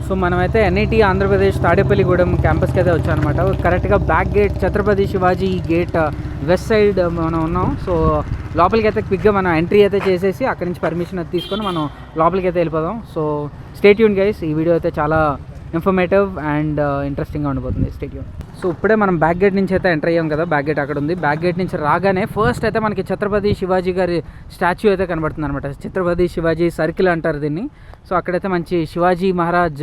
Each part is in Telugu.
సో మనమైతే ఎన్ఐటి ఆంధ్రప్రదేశ్ తాడేపల్లిగూడెం క్యాంపస్కి అయితే వచ్చాం అనమాట. కరెక్ట్గా back gate Chhatrapati Shivaji gate west side మనం ఉన్నాం. సో లోపలికి అయితే క్విక్గా మనం ఎంట్రీ అయితే చేసేసి అక్కడి నుంచి పర్మిషన్ అయితే తీసుకొని మనం లోపలికి అయితే వెళ్ళిపోదాం. సో స్టే ట్యూన్ గైస్, ఈ వీడియో అయితే చాలా ఇన్ఫర్మేటివ్ అండ్ ఇంట్రెస్టింగ్గా ఉండిపోతుంది. Stay tune. సో ఇప్పుడే మనం బ్యాక్ గేట్ నుంచి అయితే ఎంటర్ అయ్యాం కదా, బ్యాక్ గేట్ అక్కడ ఉంది. బ్యాక్ గేట్ నుంచి రాగానే ఫస్ట్ అయితే మనకి ఛత్రపతి శివాజీ గారి స్టాచ్యూ అయితే కనబడుతుంది అనమాట. ఛత్రపతి శివాజీ సర్కిల్ అంటారు దీన్ని. సో అక్కడైతే మంచి శివాజీ మహారాజ్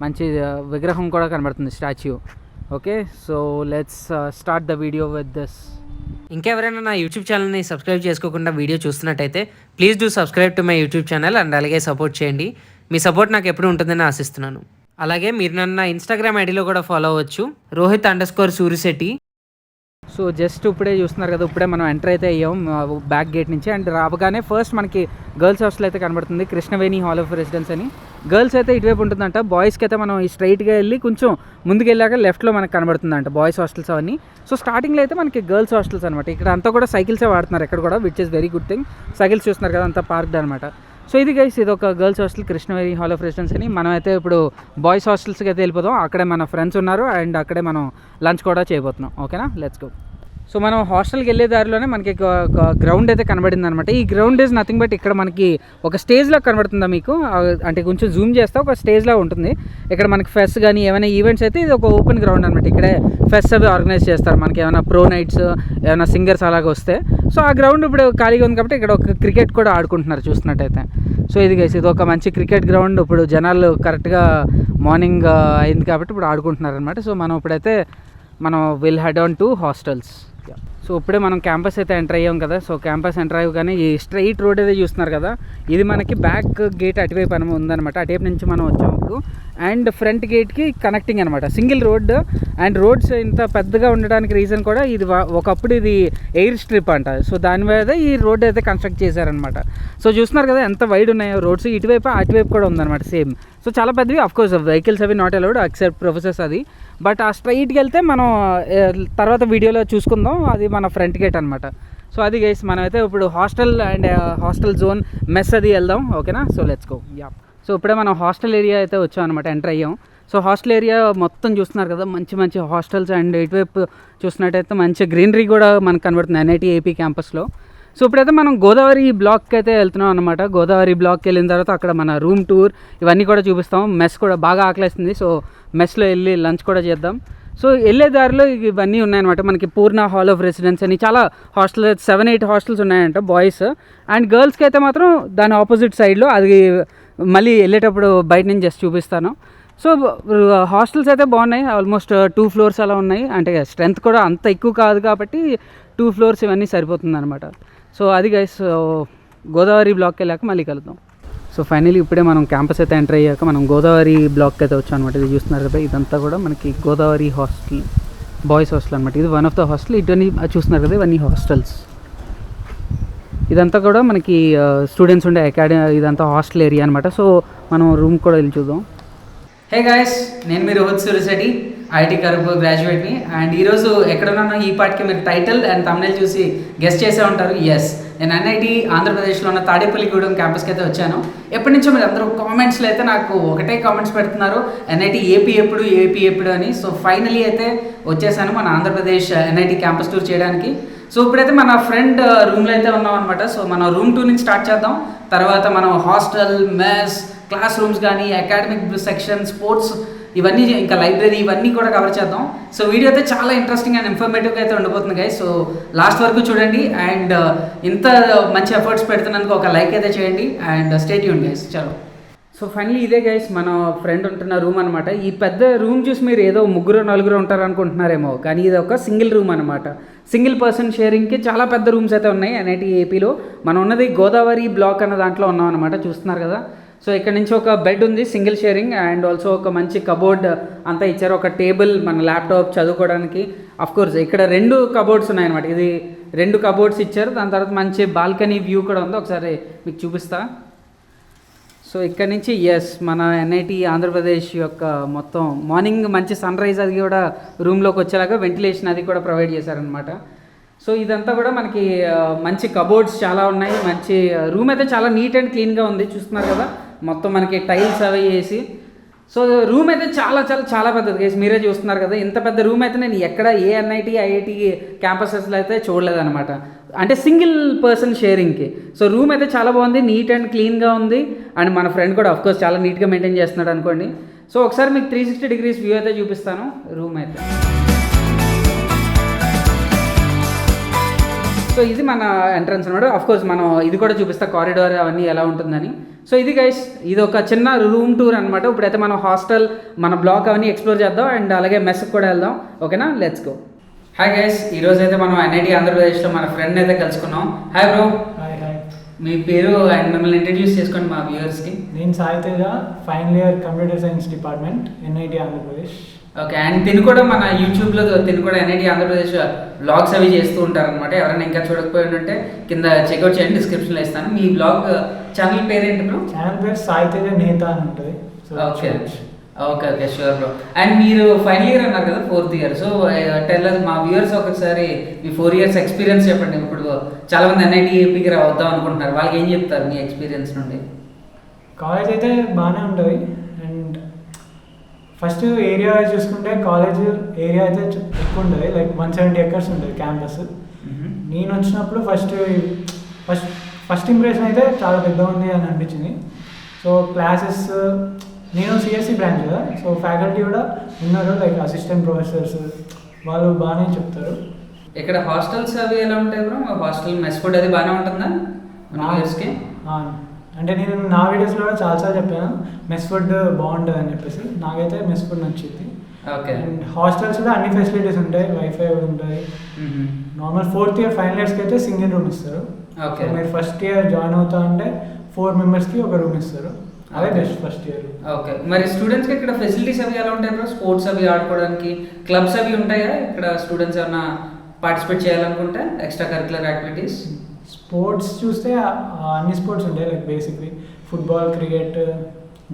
మంచి విగ్రహం కూడా కనబడుతుంది, statue. Okay, so let's start the video with this. ఇంకెవరైనా నా యూట్యూబ్ ఛానల్ని సబ్స్క్రైబ్ చేసుకోకుండా వీడియో చూస్తున్నట్టయితే please do subscribe to my YouTube channel and అలాగే సపోర్ట్ చేయండి. మీ సపోర్ట్ నాకు ఎప్పుడు ఉంటుందని ఆశిస్తున్నాను. అలాగే మీరు నన్ను నా ఇన్స్టాగ్రామ్ ఐడిలో కూడా ఫాలో అవ్వచ్చు, Rohit_Surisetti. సో జస్ట్ ఇప్పుడే చూస్తున్నారు కదా, ఇప్పుడే మనం ఎంటర్ అయితే అయ్యాం బ్యాక్ గేట్ నుంచి. అండ్ రాగానే ఫస్ట్ మనకి గర్ల్స్ హాస్టల్ అయితే కనబడుతుంది, కృష్ణవేణి హాల్ ఆఫ్ రెసిడెన్స్ అని. గర్ల్స్ అయితే ఇటువైపు ఉంటుందంట. బాయ్స్కి అయితే మనం ఈ స్ట్రైట్గా వెళ్ళి కొంచెం ముందుకు వెళ్ళాక లెఫ్ట్లో మనకు కనబడుతుందంట బాయ్స్ హాస్టల్స్ అవన్నీ. సో స్టార్టింగ్లో అయితే మనకి గర్ల్స్ హాస్టల్స్ అనమాట. ఇక్కడ అంతా కూడా సైకిల్సే వాడుతున్నారు ఇక్కడ కూడా, which is very good thing. Cycles చూస్తున్నారు కదా, అంతా పార్క్డ్ అనమాట. సో ఇది గైస్, ఇది ఒక girls hostel, Krishnaveni hall of residence అని. మనం అయితే ఇప్పుడు బాయ్స్ హాస్టల్స్కి అయితే వెళ్ళిపోదాం. అక్కడే మన ఫ్రెండ్స్ ఉన్నారు అండ్ అక్కడే మనం లంచ్ కూడా చేయబోతున్నాం. ఓకేనా, లెట్స్ గో. సో మనం హాస్టల్కి వెళ్ళే దారిలోనే మనకి ఒక గ్రౌండ్ అయితే కనబడింది అనమాట. ఈ గ్రౌండ్ ఈజ్ నథింగ్ బట్ ఇక్కడ మనకి ఒక స్టేజ్లో కనబడుతుందా మీకు, అంటే కొంచెం జూమ్ చేస్తే ఒక స్టేజ్లో ఉంటుంది. ఇక్కడ మనకి ఫెస్ట్ కానీ ఏమైనా ఈవెంట్స్ అయితే ఇది ఒక ఓపెన్ గ్రౌండ్ అనమాట. ఇక్కడే ఫెస్ట్ అవి ఆర్గనైజ్ చేస్తారు. మనకి ఏమైనా ప్రో నైట్స్, ఏమైనా సింగర్స్ అలాగే వస్తే. సో ఆ గ్రౌండ్ ఇప్పుడు ఖాళీగా ఉంది కాబట్టి ఇక్కడ ఒక క్రికెట్ కూడా ఆడుకుంటున్నారు చూస్తున్నట్టయితే. సో ఇది గైస్, ఇది ఒక మంచి క్రికెట్ గ్రౌండ్. ఇప్పుడు జనాలు కరెక్ట్గా మార్నింగ్ అయింది కాబట్టి ఇప్పుడు ఆడుకుంటున్నారు అనమాట. సో మనం ఇప్పుడైతే will head on to hostels. So ఇప్పుడే మనం క్యాంపస్ అయితే ఎంటర్ అయ్యాం కదా. సో క్యాంపస్ ఎంటర్ అయ్యగానే ఈ స్ట్రైట్ రోడ్ అయితే చూస్తున్నారు కదా, ఇది మనకి బ్యాక్ గేట్ అటువైపు ఉందన్నమాట. అటువైపు నుంచి మనం వచ్చాము ఇప్పుడు. అండ్ ఫ్రంట్ గేట్కి కనెక్టింగ్ అనమాట, సింగిల్ రోడ్. అండ్ రోడ్స్ ఇంత పెద్దగా ఉండడానికి రీజన్ కూడా ఇది ఒకప్పుడు ఇది ఎయిర్ స్ట్రిప్ అంట. సో దాని మీద ఈ రోడ్ అయితే కన్స్ట్రక్ట్ చేశారనమాట. సో చూస్తున్నారు కదా ఎంత వైడ్ ఉన్నాయో రోడ్స్, ఇటువైపు అటువైపు కూడా ఉందన్నమాట సేమ్. సో చాలా పెద్దవి. అఫ్కోర్స్ వెహికల్స్ అవి నాట్ అలౌడ్ ఎక్సెప్ట్ ప్రొఫెసర్స్ అది. బట్ ఆ స్ట్రైట్కి వెళ్తే మనం తర్వాత వీడియోలో చూసుకుందాం, అది మన ఫ్రంట్ గేట్ అనమాట. సో అది గైస్, మనమైతే ఇప్పుడు hostel and hostel zone mess అది వెళ్దాం. ఓకేనా, so let's go. Yeah, so ఇప్పుడే మనం హాస్టల్ ఏరియా అయితే వచ్చాం అనమాట, ఎంటర్ అయ్యాం. సో హాస్టల్ ఏరియా మొత్తం చూస్తున్నారు కదా, మంచి మంచి హాస్టల్స్. అండ్ ఇటువైపు చూసినట్టయితే మంచి గ్రీనరీ కూడా మనకు కనబడుతుంది ఎన్ఐటి ఏపీ క్యాంపస్లో. సో ఇప్పుడైతే మనం గోదావరి బ్లాక్కి అయితే వెళ్తున్నాం అనమాట. గోదావరి బ్లాక్కి వెళ్ళిన తర్వాత అక్కడ మన రూమ్ టూర్ ఇవన్నీ కూడా చూపిస్తాం. మెస్ కూడా బాగా ఆకలేస్తుంది, సో మెస్లో వెళ్ళి లంచ్ కూడా చేద్దాం. సో వెళ్ళే దారిలో ఇవన్నీ ఉన్నాయన్నమాట. మనకి పూర్ణ హాల్ ఆఫ్ రెసిడెన్స్ అని చాలా హాస్టల్స్, 7-8 హాస్టల్స్ ఉన్నాయంట బాయ్స్. అండ్ గర్ల్స్కి అయితే మాత్రం దాని ఆపోజిట్ సైడ్లో, అది మళ్ళీ వెళ్ళేటప్పుడు బయట నుంచి జస్ట్ చూపిస్తాను. సో హాస్టల్స్ అయితే బాగున్నాయి, ఆల్మోస్ట్ 2 ఫ్లోర్స్ అలా ఉన్నాయి. అంటే స్ట్రెంత్ కూడా అంత ఎక్కువ కాదు కాబట్టి 2 ఫ్లోర్స్ ఇవన్నీ సరిపోతుంది అనమాట. సో అది గైస్, గోదావరి బ్లాక్కి వెళ్ళాక మళ్ళీ కలుద్దాం. సో ఫైనలీ ఇప్పుడే మనం క్యాంపస్ అయితే ఎంటర్ అయ్యాక మనం గోదావరి బ్లాక్కి అయితే వచ్చాం అనమాట. ఇది చూస్తున్నారు కదా, ఇదంతా కూడా మనకి గోదావరి హాస్టల్, బాయ్స్ హాస్టల్ అనమాట. ఇది వన్ ఆఫ్ ద హాస్టల్. ఇవన్నీ చూస్తున్నారు కదా, ఇవన్నీ హాస్టల్స్. ఇదంతా కూడా మనకి స్టూడెంట్స్ ఉండే అకాడమీ, ఇదంతా హాస్టల్ ఏరియా అనమాట. సో మనం రూమ్ కూడా వెళ్ళి చూద్దాం. హే గాయస్, నేను మీ Rohit_Surisetti, ఐఐటి ఖరగ్పూర్ గ్రాడ్యుయేట్ని. అండ్ ఈరోజు ఎక్కడున్నానో ఈ పాటికి మీరు టైటిల్ అండ్ థంబ్నెయిల్ చూసి గెస్ట్ చేసే ఉంటారు. ఎస్, నేను ఎన్ఐటి ఆంధ్రప్రదేశ్లో ఉన్న తాడేపల్లిగూడెం క్యాంపస్కి అయితే వచ్చాను. ఎప్పటి నుంచో మీరు అందరూ కామెంట్స్లో అయితే నాకు ఒకటే కామెంట్స్ పెడుతున్నారు, ఎన్ఐటి ఏపీ ఎప్పుడు అని. సో ఫైనలీ అయితే వచ్చేసాను మన ఆంధ్రప్రదేశ్ ఎన్ఐటి క్యాంపస్ టూర్ చేయడానికి. సో ఇప్పుడైతే మన ఫ్రెండ్ రూమ్లో అయితే ఉన్నాం అనమాట. సో మనం రూమ్ టూర్ నుంచి స్టార్ట్ చేద్దాం. తర్వాత మనం హాస్టల్, మెస్, క్లాస్ రూమ్స్ కానీ, అకాడమిక్ సెక్షన్, స్పోర్ట్స్, ఇవన్నీ, ఇంకా లైబ్రరీ, ఇవన్నీ కూడా కవర్ చేద్దాం. సో వీడియో అయితే చాలా ఇంట్రెస్టింగ్ అండ్ ఇన్ఫర్మేటివ్గా అయితే ఉండిపోతుంది గైస్. సో లాస్ట్ వరకు చూడండి. అండ్ ఇంత మంచి ఎఫర్ట్స్ పెడుతున్నందుకు ఒక లైక్ అయితే చేయండి అండ్ స్టే ట్యూన్ గైస్. చలో. సో ఫైనలీ ఇదే గైస్ మన ఫ్రెండ్ ఉంటున్న రూమ్ అనమాట. ఈ పెద్ద రూమ్ చూసి మీరు ఏదో 3-4 ఉంటారు అనుకుంటున్నారేమో, కానీ ఇది ఒక సింగిల్ రూమ్ అనమాట. సింగిల్ పర్సన్ షేరింగ్కి చాలా పెద్ద రూమ్స్ అయితే ఉన్నాయి ఎన్ఐటి ఏపీలో. మనం ఉన్నది గోదావరి బ్లాక్ అన్న దాంట్లో ఉన్నాం అనమాట, చూస్తున్నారు కదా. సో ఇక్కడ నుంచి ఒక బెడ్ ఉంది, సింగిల్ షేరింగ్. అండ్ ఆల్సో ఒక మంచి కబోర్డ్ అంతా ఇచ్చారు, ఒక టేబుల్, మన ల్యాప్టాప్ చదువుకోవడానికి. అఫ్కోర్స్ ఇక్కడ 2 కబోర్డ్స్ ఉన్నాయన్నమాట. ఇది 2 కబోర్డ్స్ ఇచ్చారు. దాని తర్వాత మంచి బాల్కనీ వ్యూ కూడా ఉంది, ఒకసారి మీకు చూపిస్తా. సో ఇక్కడ నుంచి మన ఎన్ఐటి ఆంధ్రప్రదేశ్ యొక్క మొత్తం మార్నింగ్ మంచి సన్ రైజ్ అది కూడా రూమ్లోకి వచ్చేలాగా వెంటిలేషన్ అది కూడా ప్రొవైడ్ చేశారనమాట. సో ఇదంతా కూడా మనకి మంచి కబోర్డ్స్ చాలా ఉన్నాయి. మంచి రూమ్ అయితే చాలా నీట్ అండ్ క్లీన్గా ఉంది, చూస్తున్నారు కదా. మొత్తం మనకి టైల్స్ అవి వేసి సో రూమ్ అయితే చాలా చాలా చాలా పెద్దది గైస్, మీరే చూస్తున్నారు కదా. ఇంత పెద్ద రూమ్ అయితే నేను ఎక్కడ ఏ ఎన్ఐటి ఐఐటి క్యాంపసెస్లో అయితే చూడలేదన్నమాట, అంటే సింగిల్ పర్సన్ షేరింగ్కి. సో రూమ్ అయితే చాలా బాగుంది, నీట్ అండ్ క్లీన్గా ఉంది. అండ్ మన ఫ్రెండ్ కూడా అఫ్కోర్స్ చాలా నీట్గా మెయింటైన్ చేస్తున్నాడు అనుకోండి. సో ఒకసారి మీకు 360 degrees వ్యూ అయితే చూపిస్తాను రూమ్ అయితే. సో ఇది మన ఎంట్రన్స్ అనమాట. అఫ్కోర్స్ మనం ఇది కూడా చూపిస్తా కారిడార్ అవన్నీ ఎలా ఉంటుందని. సో ఇది గైస్, ఇది ఒక చిన్న రూమ్ టూర్ అనమాట. ఇప్పుడైతే మనం హాస్టల్ మన బ్లాక్ అవన్నీ ఎక్స్ప్లోర్ చేద్దాం అండ్ అలాగే మెస్కి కూడా వెళ్దాం. ఓకేనా, లెట్స్ గో. హాయ్ గైస్, ఈరోజు అయితే మనం ఎన్ఐటి ఆంధ్రప్రదేశ్లో మన ఫ్రెండ్ అయితే కలుసుకున్నాం. Hi bro. హాయ్ హాయ్, మీ పేరు అండ్ మిమ్మల్ని ఇంట్రడ్యూస్ చేసుకోండి మా వ్యూవర్స్కి. నేను Sai Teja, final year computer science department, NIT Andhra Pradesh. Okay, and తిను కూడా మన యూట్యూబ్లో తిను కూడా ఎన్ఐటి ఆంధ్రప్రదేశ్ బ్లాగ్స్ అవి చేస్తూ ఉంటారనమాట. ఎవరైనా ఇంకా చూడకపోయి ఉంటే కింద చెక్అవుట్ చేయండి, డిస్క్రిప్షన్లో ఇస్తాను. మీ బ్లాగ్ ఛానల్ పేరేంటి బ్రో? ఛానల్ పేరు సాయి తేజ నేత అని ఉంటుంది. Okay okay okay, sure bro. And మీరు ఫైనల్ ఇయర్ అన్నారు కదా, 4th year. సో టెల్లర్ మా వ్యూవర్స్ ఒకసారి మీ 4 years ఎక్స్పీరియన్స్ చెప్పండి. ఇప్పుడు చాలా మంది ఎన్ఐటి ఏపీకి వద్దాం అనుకుంటున్నారు, వాళ్ళకి ఏం చెప్తారు మీ ఎక్స్పీరియన్స్ నుండి? కాలేజ్ అయితే బాగానే ఉంటుంది. అండ్ ఫస్ట్ ఏరియా చూసుకుంటే కాలేజ్ ఏరియా అయితే ఎక్కువ ఉంటుంది, లైక్ 170 acres ఉంటుంది క్యాంపస్. నేను వచ్చినప్పుడు ఫస్ట్ ఇంప్రెషన్ అయితే చాలా పెద్దగా ఉంది అని అనిపించింది. సో క్లాసెస్, నేను సిఎస్సి బ్రాంచ్ కదా, సో ఫ్యాకల్టీ కూడా ఉన్నారు, లైక్ అసిస్టెంట్ ప్రొఫెసర్స్, వాళ్ళు బాగానే చెప్తారు. ఇక్కడ హాస్టల్స్ అవి ఎలా ఉంటాయి బ్రో? హాస్టల్ మెస్ ఫుడ్ అది బాగానే ఉంటుందా వ్యూవర్స్కి? అంటే నేను నా వీడియోస్లో కూడా చాలాసార్లు చెప్పాను మెస్ ఫుడ్ బాగుంటుంది అని చెప్పేసి. నాకైతే మెస్ ఫుడ్ నచ్చింది. ఓకే, అండ్ హాస్టల్స్ కూడా అన్ని ఫెసిలిటీస్ ఉంటాయి, వైఫై కూడా ఉంటుంది. నార్మల్ 4th year ఫైనల్ ఇయర్స్కి అయితే సింగిల్ రూమ్ ఇస్తారు. ఓకే, మీరు ఫస్ట్ ఇయర్ జాయిన్ అవుతా అంటే 4 members-కి ఒక రూమ్ ఇస్తారు. అదే బెస్ట్ ఫస్ట్ ఇయర్. ఓకే, మరి స్టూడెంట్స్కి ఇక్కడ ఫెసిలిటీస్ అవి ఎలా ఉంటాయి బ్రో? స్పోర్ట్స్ అవి ఆడుకోవడానికి క్లబ్స్ అవి ఉంటాయా ఇక్కడ? స్టూడెంట్స్ ఏమైనా పార్టిసిపేట్ చేయాలనుకుంటే ఎక్స్ట్రా కరికులర్ యాక్టివిటీస్? స్పోర్ట్స్ చూస్తే అన్ని స్పోర్ట్స్ ఉంటాయి, like basically football, cricket,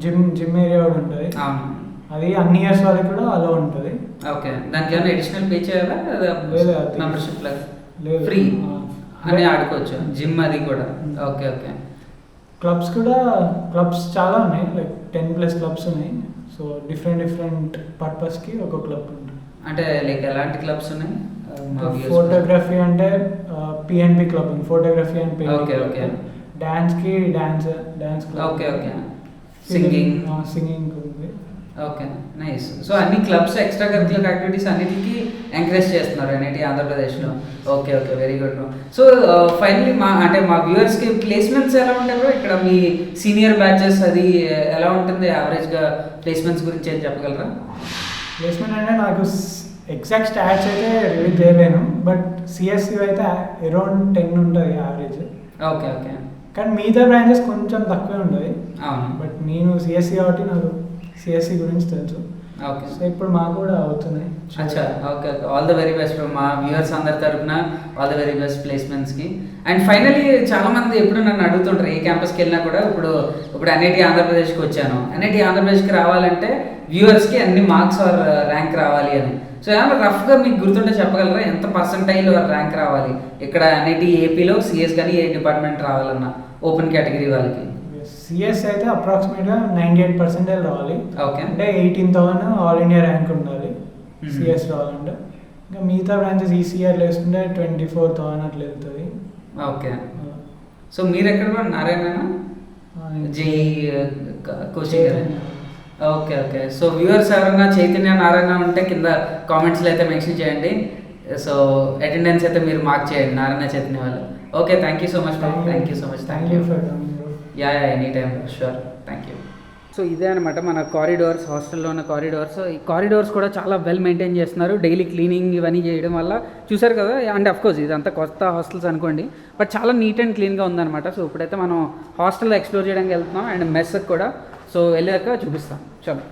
gym area కూడా ఉంటుంది. అది అన్ని ఇయర్స్ వాళ్ళకి కూడా అలా ఉంటుంది. ఓకే, దానికి ఏమైనా అడిషనల్ పే చేయాలా? మెంబర్షిప్ లేదు, ఫ్రీ అని ఆడుకోవచ్చు, జిమ్ అది కూడా. ఓకే ఓకే, క్లబ్స్ చాలా ఉన్నాయి, లైక్ 10+ క్లబ్స్ ఉన్నాయి. సో డిఫరెంట్ పర్పస్కి ఒక క్లబ్ ఉంటుంది. అంటే లైక్ ఎలాంటి క్లబ్స్ ఉన్నాయి? ఫోటోగ్రఫీ అంటే పిఎన్పి క్లబ్ ఉంది, ఫోటోగ్రఫీ అండ్ ఓకే ఓకే. డాన్స్కి dance club. Okay okay, singing ఉంది. Okay, nice. సో అన్ని క్లబ్స్ ఎక్స్ట్రా కరికులర్ యాక్టివిటీస్ అన్నిటికీ ఎంకరేజ్ చేస్తున్నారు ఎన్ఐటి ఆంధ్రప్రదేశ్లో. Okay okay, very good. So finally మా వ్యూవర్స్కి ప్లేస్మెంట్స్ ఎలా ఉంటాయి బ్రో ఇక్కడ? మీ సీనియర్ బ్యాచెస్ అది ఎలా ఉంటుంది? యావరేజ్గా ప్లేస్మెంట్స్ గురించి ఏం చెప్పగలరా? ప్లేస్మెంట్ అంటే నాకు ఎగ్జాక్ట్ స్టాట్స్ అయితే రిలీజ్ చేయలేను, బట్ సిఎస్సి అయితే అరౌండ్ 10 ఉంటుంది యావరేజ్. ఓకే ఓకే, కానీ మిగతా బ్రాంచెస్ కొంచెం తక్కువే ఉంటుంది. అవును, బట్ నేను సిఎస్సి కాబట్టి నాకు సిఎస్సి గురించి తెలుసు. ఓకే, సో ఇప్పుడు మాకు కూడా అవుతున్నాయి. అచ్చా, okay okay. All the very best మా వ్యూవర్స్ అందరి తరఫున, ఆల్ ద వెరీ బెస్ట్ ప్లేస్మెంట్స్కి. అండ్ ఫైనలీ చాలామంది ఎప్పుడు నన్ను అడుగుతుంటారు ఏ క్యాంపస్కి వెళ్ళినా కూడా, ఇప్పుడు ఎన్ఐటి ఆంధ్రప్రదేశ్కి వచ్చాను, ఎన్ఐటి ఆంధ్రప్రదేశ్కి రావాలంటే వ్యూవర్స్కి అన్ని మార్క్స్ ఆర్ ర్యాంక్ రావాలి అని. సో ఏమన్నా రఫ్గా మీకు గుర్తుంటే చెప్పగలరా ఎంత పర్సంటైల్ ర్యాంక్ రావాలి ఇక్కడ ఎన్ఐటి ఏపీలో సిఎస్ కానీ ఏ డిపార్ట్మెంట్ రావాలన్నా ఓపెన్ కేటగిరీ వాళ్ళకి? సిఎస్ అయితే అప్రాక్సిమేట్గా 98% రావాలి. ఓకే, అంటే 18,000 ఆల్ ఇండియా ర్యాంక్ ఉండాలి సిఎస్ రావాలంటే. ఇంకా మిగతా బ్రాంచెస్ ఈసీఆర్లో వేసుకుంటే 24,000 అట్లా వెళ్తుంది. ఓకే. సో మీరు ఎక్కడ కూడా Narayana JEE coaching? Okay okay. So viewers ఎవరైనా చైతన్య నారాయణ ఉంటే కింద కామెంట్స్లో అయితే మెన్షన్ చేయండి. సో అటెండెన్స్ అయితే మీరు మార్క్ చేయండి నారాయణ చైతన్య వాళ్ళు. Okay, thank you so much. Thank you so much. Thank you for coming. Yeah any time, sure, thank you. So ఇదే అనమాట మన కారిడార్స్, హాస్టల్లో ఉన్న కారిడార్స్. ఈ కారిడార్స్ కూడా చాలా వెల్ మెయింటైన్ చేస్తున్నారు, డైలీ క్లీనింగ్ ఇవన్నీ చేయడం వల్ల. చూసారు కదా, అండ్ అఫ్కోర్స్ ఇదంతా కొత్త హాస్టల్స్ అనుకోండి, బట్ చాలా నీట్ అండ్ క్లీన్గా ఉందన్నమాట. సో ఇప్పుడైతే మనం హాస్టల్లో ఎక్స్ప్లోర్ చేయడానికి వెళ్తున్నాం అండ్ మెస్కి కూడా. సో వెళ్ళాక చూపిస్తాం, చలో.